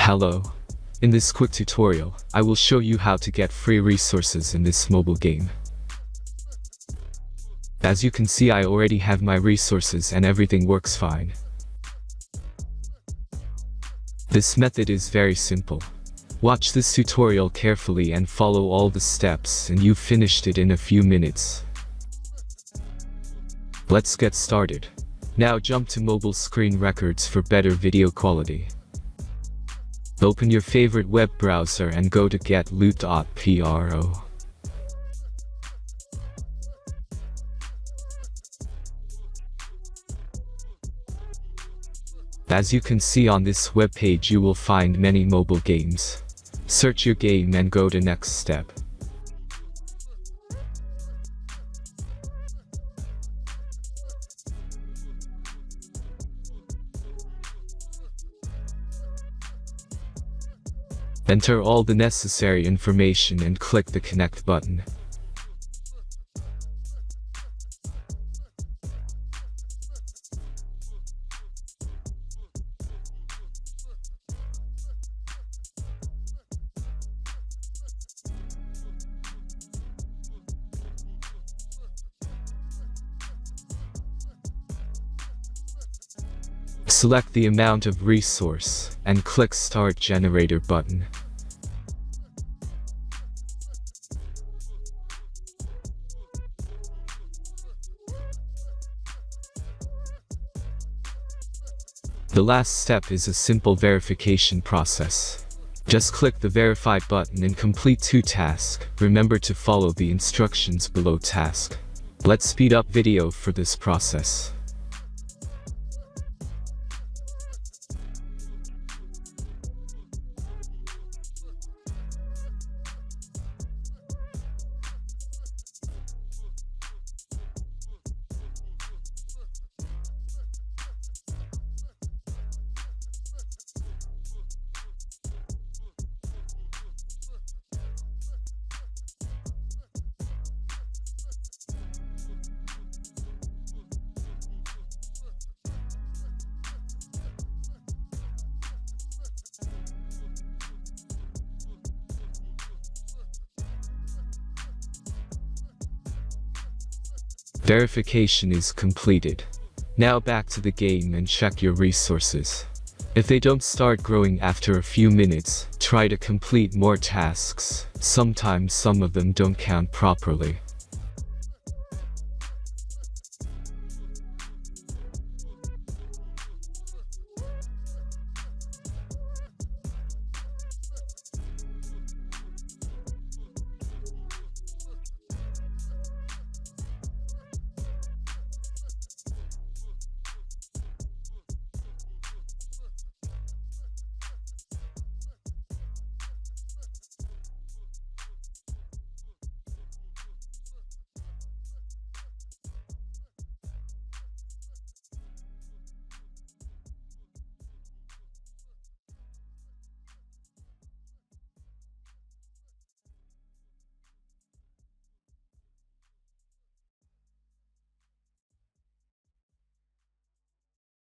Hello. In this quick tutorial, I will show you how to get free resources in this mobile game. As you can see, I already have my resources and everything works fine. This method is very simple. Watch this tutorial carefully and follow all the steps and you've finished it in a few minutes. Let's get started. Now jump to mobile screen records for better video quality. Open your favorite web browser and go to getloot.pro. As you can see on this web page, you will find many mobile games. Search your game and go to next step. Enter all the necessary information and click the connect button. Select the amount of resource and click Start Generator button. The last step is a simple verification process. Just click the Verify button and complete 2 tasks. Remember to follow the instructions below task. Let's speed up video for this process. Verification is completed. Now back to the game and check your resources. If they don't start growing after a few minutes, try to complete more tasks. Sometimes some of them don't count properly.